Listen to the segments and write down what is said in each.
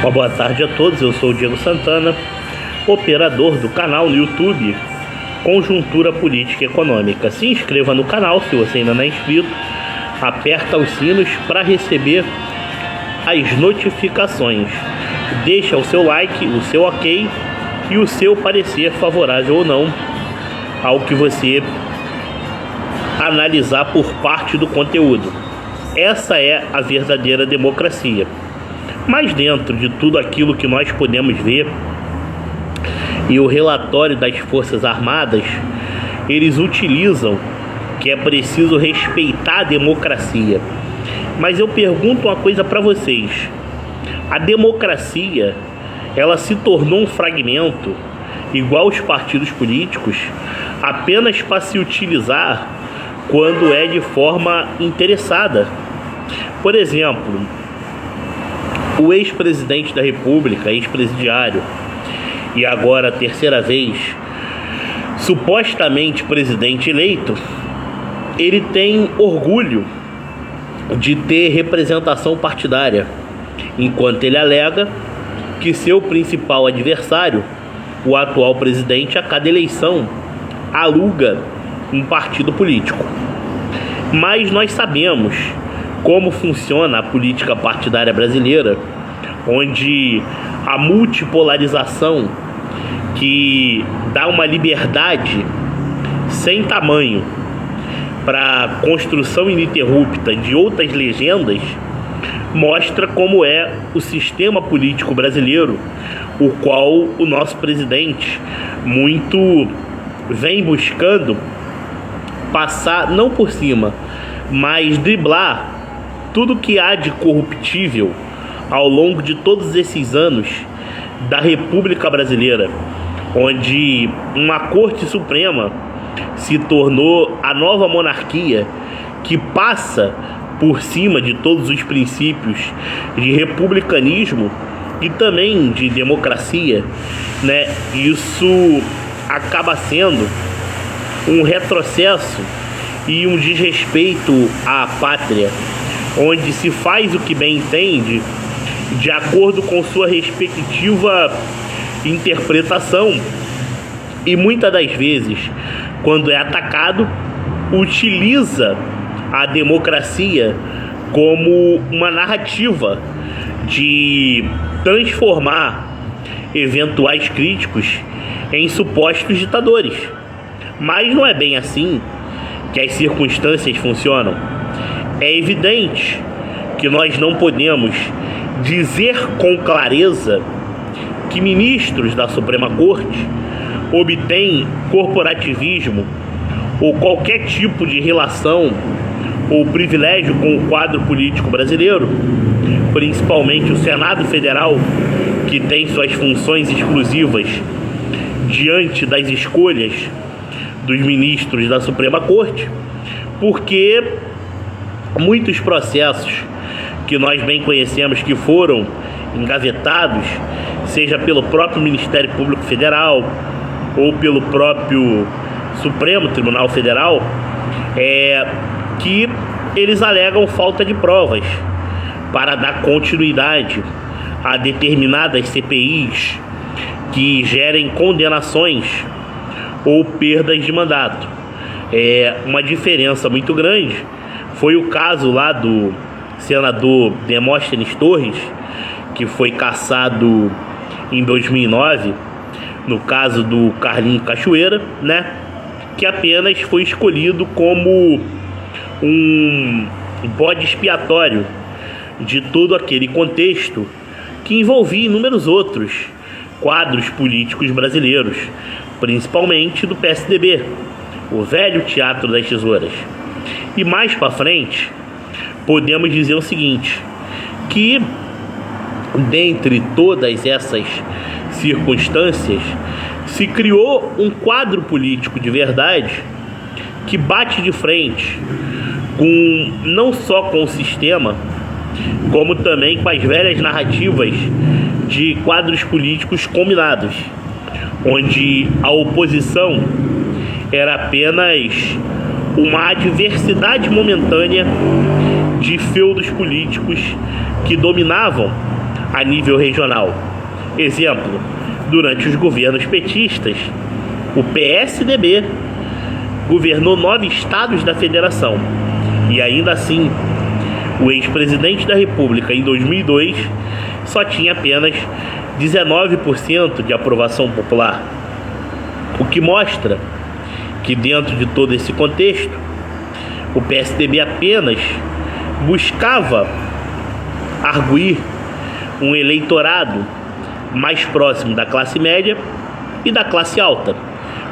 Uma boa tarde a todos, eu sou o Diego Santana, operador do canal no YouTube Conjuntura Política e Econômica. Se inscreva no canal se você ainda não é inscrito, aperta os sinos para receber as notificações. Deixa o seu like, o seu ok e o seu parecer favorável ou não ao que você analisar por parte do conteúdo. Essa é a verdadeira democracia. Mas dentro de tudo aquilo que nós podemos ver, e o relatório das Forças Armadas, eles utilizam que é preciso respeitar a democracia. Mas eu pergunto uma coisa para vocês: a democracia, ela se tornou um fragmento, igual os partidos políticos, apenas para se utilizar quando é de forma interessada. Por exemplo, o ex-presidente da República, ex-presidiário, e agora a terceira vez, supostamente presidente eleito, ele tem orgulho de ter representação partidária, enquanto ele alega que seu principal adversário, o atual presidente, a cada eleição aluga um partido político. Mas nós sabemos como funciona a política partidária brasileira, onde a multipolarização, que dá uma liberdade sem tamanho para a construção ininterrupta de outras legendas, mostra como é o sistema político brasileiro, o qual o nosso presidente muito vem buscando passar, não por cima, mas driblar tudo que há de corruptível ao longo de todos esses anos da República Brasileira, onde uma Corte Suprema se tornou a nova monarquia que passa por cima de todos os princípios de republicanismo e também de democracia, né? Isso acaba sendo um retrocesso e um desrespeito à pátria, onde se faz o que bem entende de acordo com sua respectiva interpretação, e muitas das vezes, quando é atacado, utiliza a democracia como uma narrativa de transformar eventuais críticos em supostos ditadores. Mas não é bem assim que as circunstâncias funcionam. É evidente que nós não podemos dizer com clareza que ministros da Suprema Corte obtêm corporativismo ou qualquer tipo de relação ou privilégio com o quadro político brasileiro, principalmente o Senado Federal, que tem suas funções exclusivas diante das escolhas dos ministros da Suprema Corte, porque muitos processos que nós bem conhecemos que foram engavetados, seja pelo próprio Ministério Público Federal ou pelo próprio Supremo Tribunal Federal, que eles alegam falta de provas para dar continuidade a determinadas CPIs que gerem condenações ou perdas de mandato. Uma diferença muito grande foi o caso lá do senador Demóstenes Torres, que foi cassado em 2009, no caso do Carlinho Cachoeira, né, que apenas foi escolhido como um bode expiatório de todo aquele contexto que envolvia inúmeros outros quadros políticos brasileiros, principalmente do PSDB, o velho Teatro das Tesouras. E mais para frente, podemos dizer o seguinte, que dentre todas essas circunstâncias, se criou um quadro político de verdade que bate de frente não só com o sistema, como também com as velhas narrativas de quadros políticos combinados, onde a oposição era apenas uma adversidade momentânea de feudos políticos que dominavam a nível regional. Exemplo, durante os governos petistas, o PSDB governou 9 estados da federação. E ainda assim, o ex-presidente da República, em 2002, só tinha apenas 19% de aprovação popular. O que mostra que, dentro de todo esse contexto, o PSDB apenas buscava arguir um eleitorado mais próximo da classe média e da classe alta.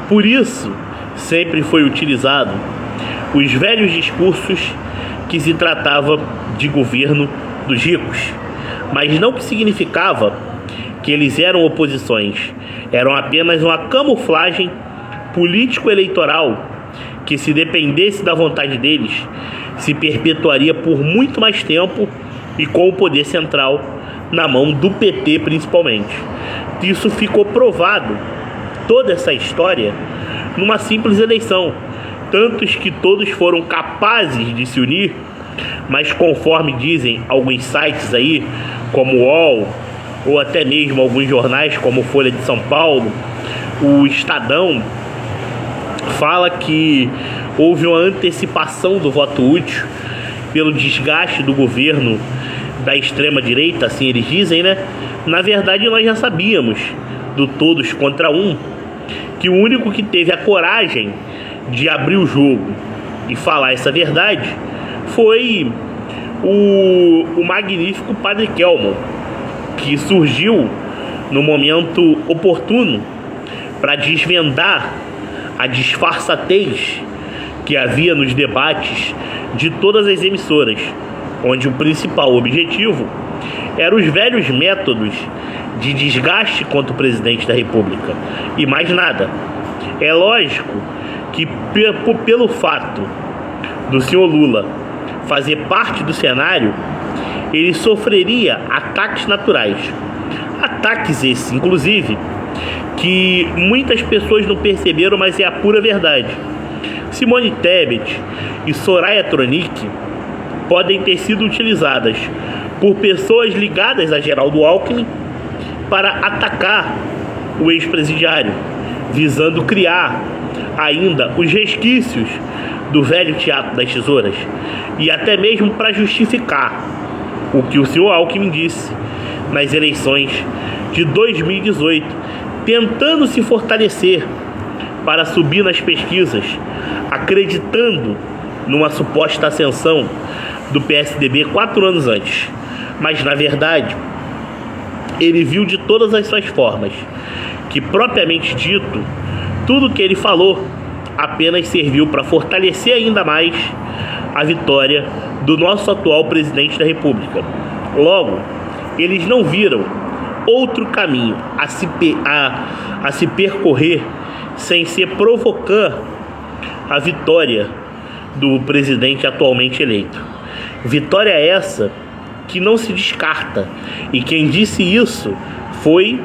Por isso, sempre foi utilizado os velhos discursos que se tratava de governo dos ricos, mas não que significava que eles eram oposições, eram apenas uma camuflagem político-eleitoral que, se dependesse da vontade deles, se perpetuaria por muito mais tempo e com o poder central na mão do PT principalmente. Isso ficou provado, toda essa história, numa simples eleição. Tantos que todos foram capazes de se unir, mas conforme dizem alguns sites aí, como o UOL, ou até mesmo alguns jornais como Folha de São Paulo, o Estadão, fala que houve uma antecipação do voto útil pelo desgaste do governo da extrema-direita, assim eles dizem, né? Na verdade, nós já sabíamos, do todos contra um, que o único que teve a coragem de abrir o jogo e falar essa verdade foi o magnífico Padre Kelmon, que surgiu no momento oportuno para desvendar a disfarçatez que havia nos debates de todas as emissoras, onde o principal objetivo eram os velhos métodos de desgaste contra o presidente da República e mais nada. É lógico que, pelo fato do senhor Lula fazer parte do cenário, ele sofreria ataques naturais. Ataques esses, inclusive, que muitas pessoas não perceberam, mas é a pura verdade. Simone Tebet e Soraya Tronic podem ter sido utilizadas por pessoas ligadas a Geraldo Alckmin para atacar o ex-presidiário, visando criar ainda os resquícios do velho teatro das tesouras, e até mesmo para justificar o que o senhor Alckmin disse nas eleições de 2018, tentando se fortalecer para subir nas pesquisas, acreditando numa suposta ascensão do PSDB 4 anos antes. Mas, na verdade, ele viu de todas as suas formas que, propriamente dito, tudo que ele falou apenas serviu para fortalecer ainda mais a vitória do nosso atual presidente da República. Logo, eles não viram outro caminho a se percorrer sem ser provocar a vitória do presidente atualmente eleito. Vitória essa que não se descarta, e quem disse isso foi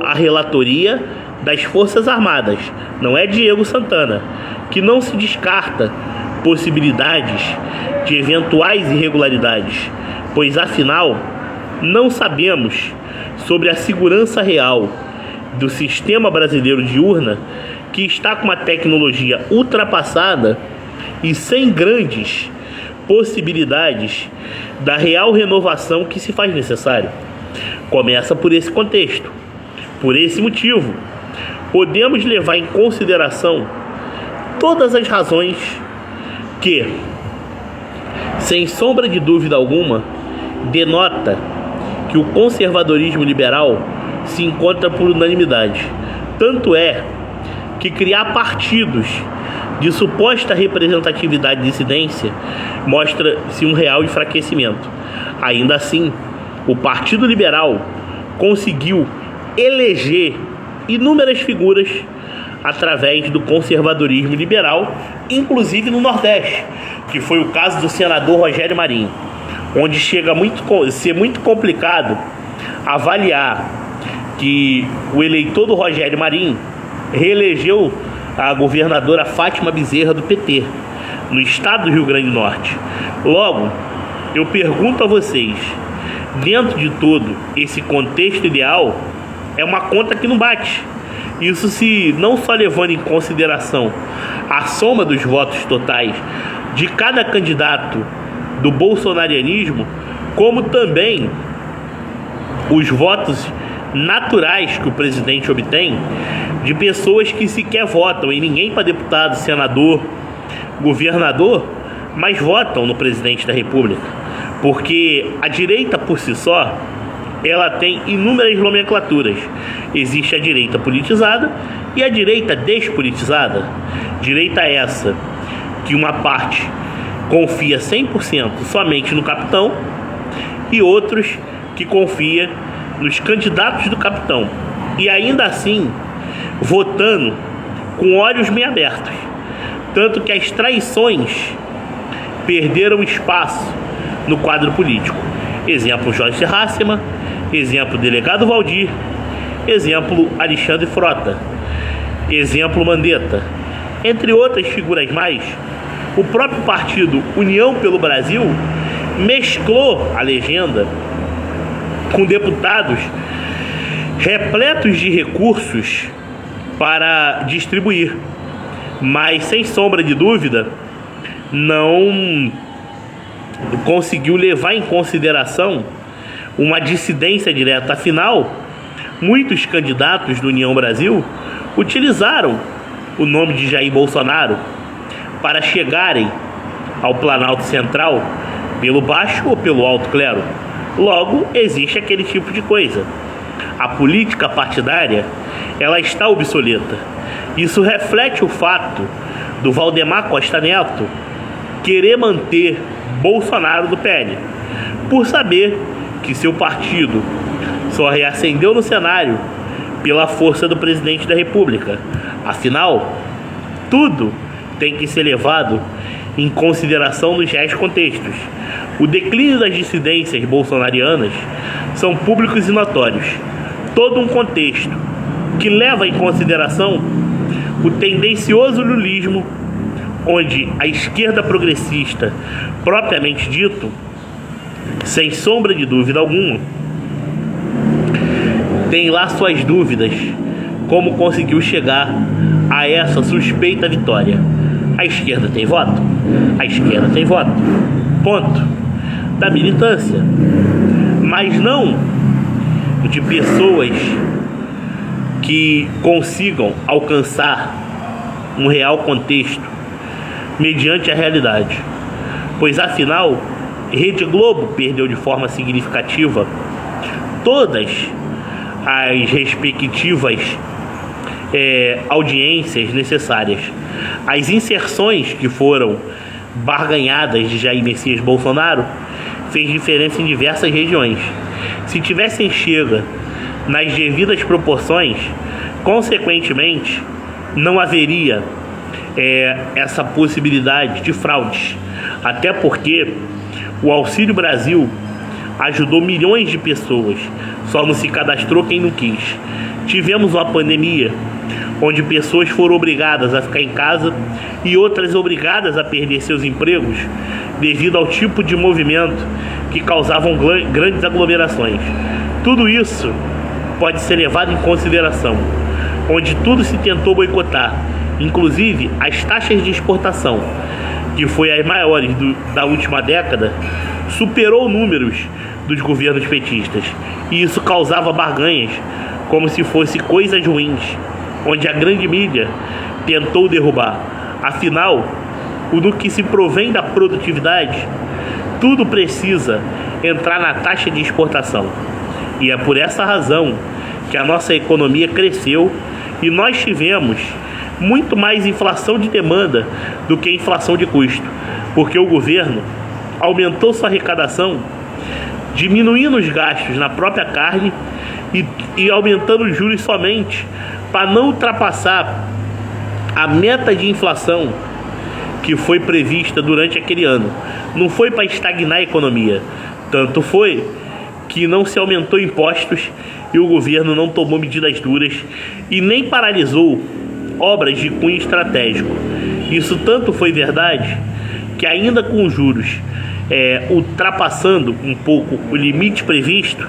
a relatoria das Forças Armadas, não é Diego Santana, que não se descarta possibilidades de eventuais irregularidades, pois afinal não sabemos sobre a segurança real do sistema brasileiro de urna, que está com uma tecnologia ultrapassada e sem grandes possibilidades da real renovação que se faz necessário. Começa por esse contexto. Por esse motivo, podemos levar em consideração todas as razões que, sem sombra de dúvida alguma, denota que o conservadorismo liberal se encontra por unanimidade. Tanto é que criar partidos de suposta representatividade de dissidência mostra-se um real enfraquecimento. Ainda assim, o Partido Liberal conseguiu eleger inúmeras figuras através do conservadorismo liberal, inclusive no Nordeste, que foi o caso do senador Rogério Marinho, onde chega a ser muito complicado avaliar que o eleitor do Rogério Marinho reelegeu a governadora Fátima Bezerra do PT, no estado do Rio Grande do Norte. Logo, eu pergunto a vocês, dentro de todo esse contexto ideal, é uma conta que não bate. Isso se não só levando em consideração a soma dos votos totais de cada candidato do bolsonarianismo, como também os votos naturais que o presidente obtém de pessoas que sequer votam em ninguém para deputado, senador, governador, mas votam no presidente da República. Porque a direita por si só, ela tem inúmeras nomenclaturas. Existe a direita politizada e a direita despolitizada. Direita essa que uma parte confia 100% somente no capitão e outros que confia nos candidatos do capitão, e ainda assim votando com olhos meio abertos. Tanto que as traições perderam espaço no quadro político. Exemplo Jorge Hassema, exemplo delegado Valdir, exemplo Alexandre Frota, exemplo Mandetta, entre outras figuras mais. O próprio partido União pelo Brasil mesclou a legenda com deputados repletos de recursos para distribuir, mas sem sombra de dúvida não conseguiu levar em consideração uma dissidência direta. Afinal, muitos candidatos do União Brasil utilizaram o nome de Jair Bolsonaro para chegarem ao Planalto Central pelo baixo ou pelo alto clero. Logo, existe aquele tipo de coisa. A política partidária, ela está obsoleta. Isso reflete o fato do Valdemar Costa Neto querer manter Bolsonaro no PL, por saber que seu partido só reacendeu no cenário pela força do presidente da República. Afinal, tudo tem que ser levado em consideração nos reais contextos. O declínio das dissidências bolsonarianas são públicos e notórios. Todo um contexto que leva em consideração o tendencioso lulismo, onde a esquerda progressista, propriamente dito, sem sombra de dúvida alguma, tem lá suas dúvidas como conseguiu chegar a essa suspeita vitória. A esquerda tem voto? A esquerda tem voto. Ponto. Da militância. Mas não de pessoas que consigam alcançar um real contexto mediante a realidade. Pois afinal, Rede Globo perdeu de forma significativa todas as respectivas audiências necessárias. As inserções que foram barganhadas de Jair Messias Bolsonaro fez diferença em diversas regiões. Se tivessem chega nas devidas proporções, consequentemente não haveria essa possibilidade de fraudes, até porque o Auxílio Brasil ajudou milhões de pessoas, só não se cadastrou quem não quis. Tivemos uma pandemia onde pessoas foram obrigadas a ficar em casa e outras obrigadas a perder seus empregos devido ao tipo de movimento que causavam grandes aglomerações. Tudo isso pode ser levado em consideração, onde tudo se tentou boicotar, inclusive as taxas de exportação, que foi as maiores da última década, superou números dos governos petistas, e isso causava barganhas como se fosse coisas ruins, onde a grande mídia tentou derrubar. Afinal, no que se provém da produtividade, tudo precisa entrar na taxa de exportação. E é por essa razão que a nossa economia cresceu e nós tivemos muito mais inflação de demanda do que inflação de custo, porque o governo aumentou sua arrecadação, diminuindo os gastos na própria carne e aumentando os juros somente para não ultrapassar a meta de inflação que foi prevista durante aquele ano. Não foi para estagnar a economia, tanto foi que não se aumentou impostos e o governo não tomou medidas duras e nem paralisou obras de cunho estratégico. Isso tanto foi verdade que ainda com juros ultrapassando um pouco o limite previsto,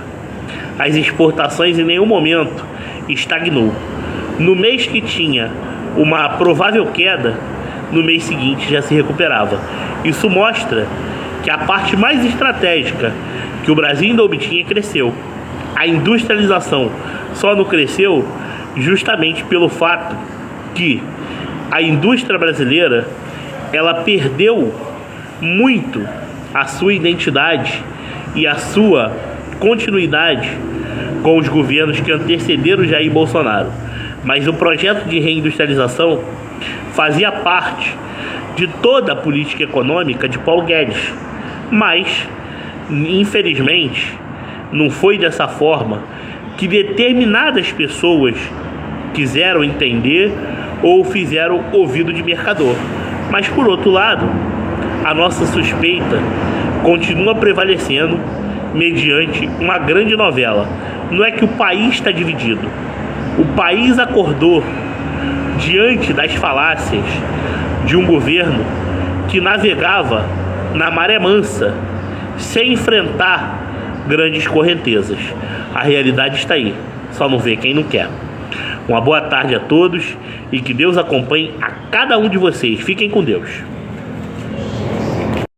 as exportações em nenhum momento estagnou. No mês que tinha uma provável queda, no mês seguinte já se recuperava. Isso mostra que a parte mais estratégica que o Brasil ainda obtinha cresceu. A industrialização só não cresceu justamente pelo fato que a indústria brasileira ela perdeu muito a sua identidade e a sua continuidade com os governos que antecederam Jair Bolsonaro. Mas o projeto de reindustrialização fazia parte de toda a política econômica de Paulo Guedes. Mas, infelizmente, não foi dessa forma que determinadas pessoas quiseram entender ou fizeram ouvido de mercador. Mas, por outro lado, a nossa suspeita continua prevalecendo mediante uma grande novela. Não é que o país está dividido. O país acordou diante das falácias de um governo que navegava na maré mansa, sem enfrentar grandes correntezas. A realidade está aí, só não vê quem não quer. Uma boa tarde a todos e que Deus acompanhe a cada um de vocês. Fiquem com Deus.